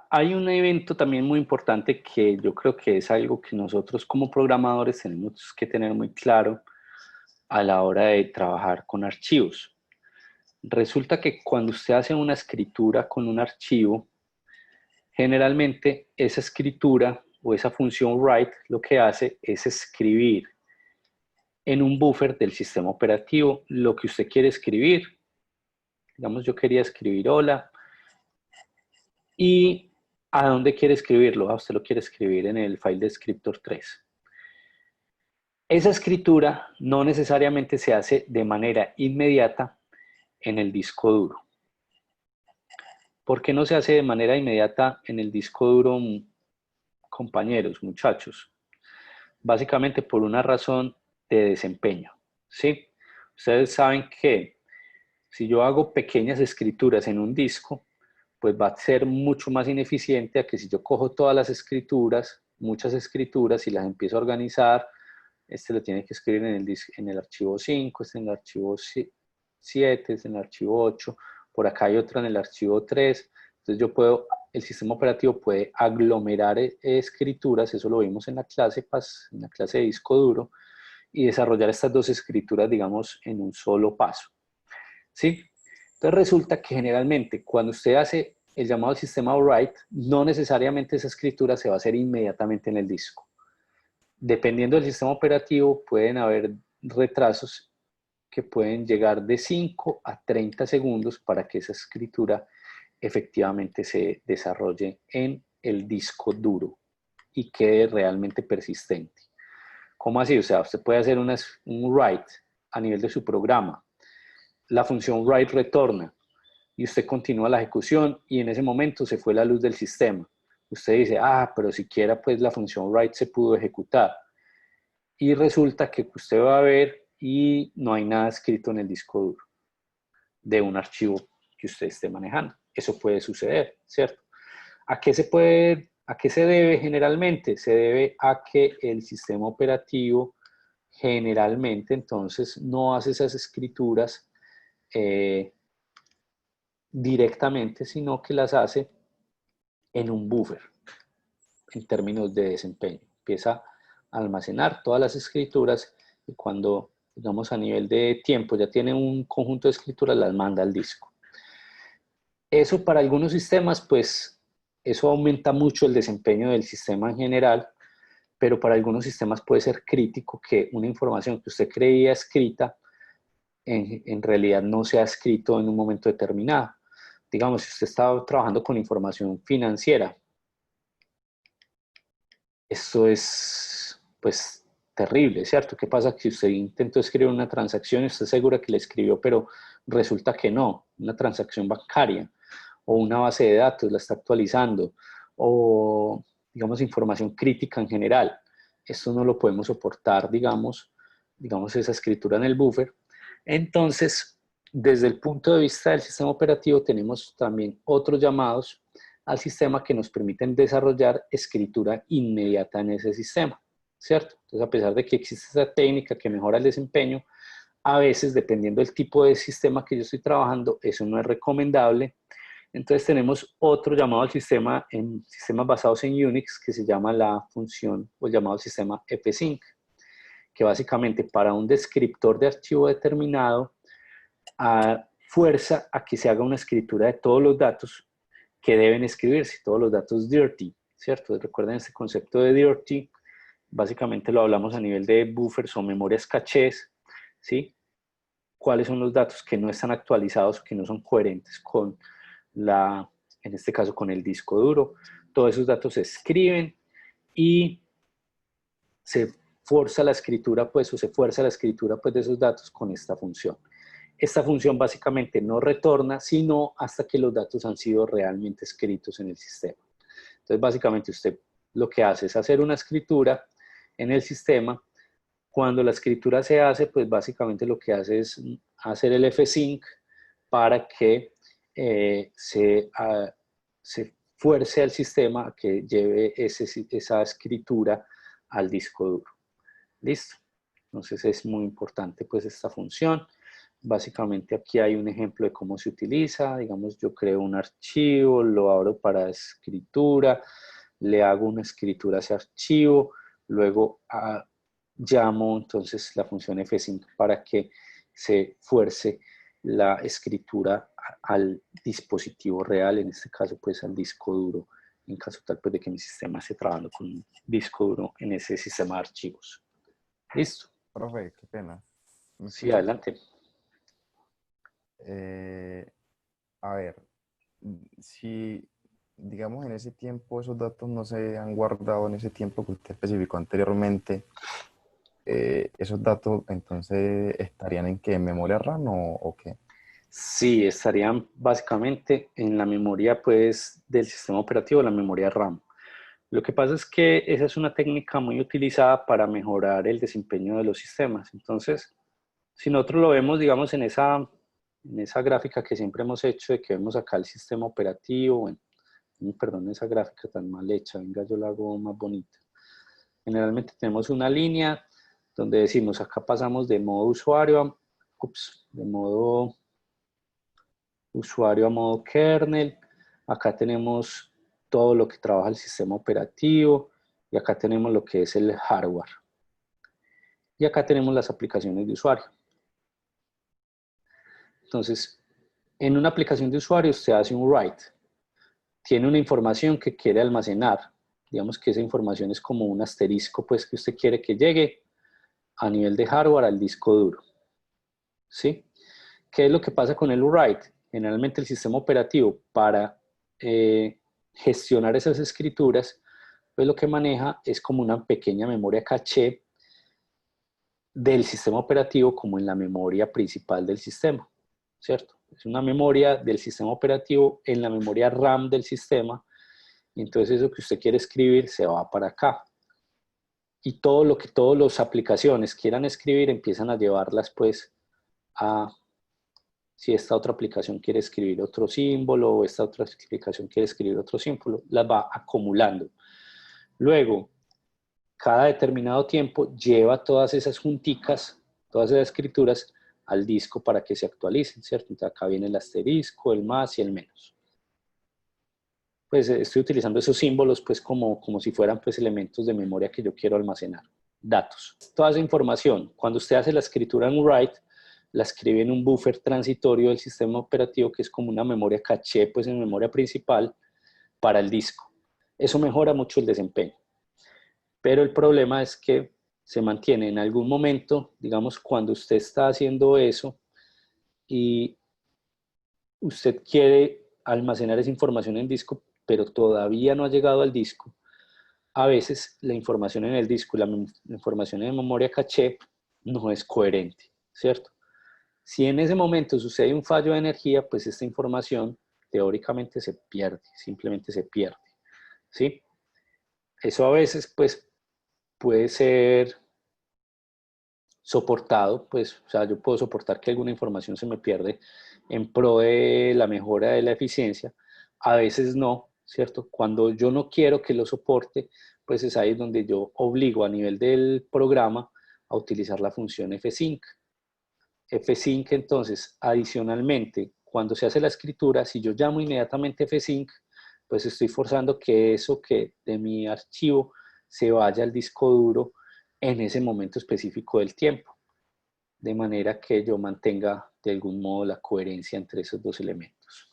Hay un evento también muy importante que yo creo que es algo que nosotros como programadores tenemos que tener muy claro a la hora de trabajar con archivos. Resulta que cuando usted hace una escritura con un archivo, generalmente esa escritura o esa función write lo que hace es escribir en un buffer del sistema operativo lo que usted quiere escribir. Digamos, yo quería escribir hola. ¿Y a dónde quiere escribirlo? Usted lo quiere escribir en el file descriptor 3. Esa escritura no necesariamente se hace de manera inmediata en el disco duro. ¿Por qué no se hace de manera inmediata en el disco duro, compañeros, muchachos? Básicamente por una razón de desempeño, ¿sí? Ustedes saben que si yo hago pequeñas escrituras en un disco, pues va a ser mucho más ineficiente a que si yo cojo todas las escrituras, muchas escrituras, y las empiezo a organizar. Este lo tiene que escribir en el archivo 5, este en el archivo 7, este en el archivo 8, por acá hay otra en el archivo 3. Entonces el sistema operativo puede aglomerar escrituras, eso lo vimos en la clase de disco duro, y desarrollar estas dos escrituras, digamos, en un solo paso. ¿Sí? Entonces resulta que generalmente cuando usted hace el llamado al sistema write, no necesariamente esa escritura se va a hacer inmediatamente en el disco. Dependiendo del sistema operativo, pueden haber retrasos que pueden llegar de 5 a 30 segundos para que esa escritura efectivamente se desarrolle en el disco duro y quede realmente persistente. ¿Cómo así? O sea, usted puede hacer un write a nivel de su programa. La función write retorna y usted continúa la ejecución y en ese momento se fue la luz del sistema. Usted dice, pero siquiera pues la función write se pudo ejecutar. Y resulta que usted va a ver y no hay nada escrito en el disco duro de un archivo que usted esté manejando. Eso puede suceder, ¿cierto? ¿A qué se debe generalmente? Se debe a que el sistema operativo generalmente entonces no hace esas escrituras directamente, sino que las hace en un buffer en términos de desempeño. Empieza a almacenar todas las escrituras y cuando, digamos, a nivel de tiempo ya tiene un conjunto de escrituras, las manda al disco. Eso para algunos sistemas, pues, eso aumenta mucho el desempeño del sistema en general, pero para algunos sistemas puede ser crítico que una información que usted creía escrita en realidad no se ha escrito en un momento determinado. Digamos, si usted está trabajando con información financiera, esto es, pues, terrible, ¿cierto? ¿Qué pasa? Que usted intentó escribir una transacción y usted segura que la escribió, pero resulta que no, una transacción bancaria o una base de datos la está actualizando o, digamos, información crítica en general. Esto no lo podemos soportar, digamos esa escritura en el buffer. Entonces, desde el punto de vista del sistema operativo, tenemos también otros llamados al sistema que nos permiten desarrollar escritura inmediata en ese sistema, ¿cierto? Entonces, a pesar de que existe esa técnica que mejora el desempeño, a veces, dependiendo del tipo de sistema que yo estoy trabajando, eso no es recomendable. Entonces tenemos otro llamado al sistema en sistemas basados en Unix que se llama la función o el llamado sistema fsync, que básicamente para un descriptor de archivo determinado fuerza a que se haga una escritura de todos los datos que deben escribirse, todos los datos dirty, ¿cierto? Recuerden este concepto de dirty, básicamente lo hablamos a nivel de buffers o memorias cachés, ¿sí? ¿Cuáles son los datos que no están actualizados, que no son coherentes con en este caso con el disco duro? Todos esos datos se escriben y se forza la escritura, pues, o se fuerza la escritura, pues, de esos datos con esta función. Esta función básicamente no retorna, sino hasta que los datos han sido realmente escritos en el sistema. Entonces, básicamente usted lo que hace es hacer una escritura en el sistema. Cuando la escritura se hace, pues básicamente lo que hace es hacer el fsync para que se fuerce al sistema a que lleve esa escritura al disco duro. ¿Listo? Entonces es muy importante pues esta función. básicamente aquí hay un ejemplo de cómo se utiliza. Digamos, yo creo un archivo, lo abro para escritura, le hago una escritura a ese archivo, luego llamo entonces la función fsync para que se fuerce la escritura al dispositivo real, en este caso pues al disco duro, en caso tal pues de que mi sistema esté trabajando con un disco duro en ese sistema de archivos. ¿Listo? Profe, qué pena. ¿Me Sí, escucha? adelante. A ver, si, digamos, en ese tiempo esos datos no se han guardado en ese tiempo que usted especificó anteriormente, ¿esos datos entonces estarían en qué? ¿En memoria RAM o qué? Sí, estarían básicamente en la memoria pues del sistema operativo, la memoria RAM. Lo que pasa es que esa es una técnica muy utilizada para mejorar el desempeño de los sistemas. Entonces, si nosotros lo vemos, digamos, en esa gráfica que siempre hemos hecho, de que vemos acá el sistema operativo, bueno, perdón, esa gráfica tan mal hecha, venga, yo la hago más bonita. Generalmente tenemos una línea donde decimos, acá pasamos de modo usuario, de modo usuario a modo kernel, acá tenemos todo lo que trabaja el sistema operativo y acá tenemos lo que es el hardware. Y acá tenemos las aplicaciones de usuario. Entonces, en una aplicación de usuario usted hace un write, tiene una información que quiere almacenar, digamos que esa información es como un asterisco pues que usted quiere que llegue a nivel de hardware al disco duro, ¿sí? ¿Qué es lo que pasa con el write? Generalmente el sistema operativo para gestionar esas escrituras, pues lo que maneja es como una pequeña memoria caché del sistema operativo como en la memoria principal del sistema, ¿cierto? Es una memoria del sistema operativo en la memoria RAM del sistema, y entonces eso que usted quiere escribir se va para acá. Y todo lo que todas las aplicaciones quieran escribir empiezan a llevarlas pues a, si esta otra aplicación quiere escribir otro símbolo o esta otra aplicación quiere escribir otro símbolo, las va acumulando. Luego, cada determinado tiempo lleva todas esas junticas, todas esas escrituras al disco para que se actualicen, ¿cierto? Entonces acá viene el asterisco, el más y el menos. Pues estoy utilizando esos símbolos pues como si fueran pues elementos de memoria que yo quiero almacenar. Datos. Toda esa información, cuando usted hace la escritura en write, la escribe en un buffer transitorio del sistema operativo que es como una memoria caché pues en memoria principal para el disco. Eso mejora mucho el desempeño. Pero el problema es que se mantiene en algún momento, digamos, cuando usted está haciendo eso y usted quiere almacenar esa información en disco, pero todavía no ha llegado al disco, a veces la información en el disco y la información en memoria caché no es coherente, ¿cierto? Si en ese momento sucede un fallo de energía, pues esta información teóricamente se pierde, simplemente se pierde, ¿sí? Eso a veces, pues, puede ser soportado, pues, o sea, yo puedo soportar que alguna información se me pierde en pro de la mejora de la eficiencia, a veces no, ¿cierto? Cuando yo no quiero que lo soporte, pues es ahí donde yo obligo a nivel del programa a utilizar la función fsync. Fsync, entonces, adicionalmente, cuando se hace la escritura, si yo llamo inmediatamente fsync, pues estoy forzando que eso que de mi archivo se vaya al disco duro en ese momento específico del tiempo, de manera que yo mantenga de algún modo la coherencia entre esos dos elementos.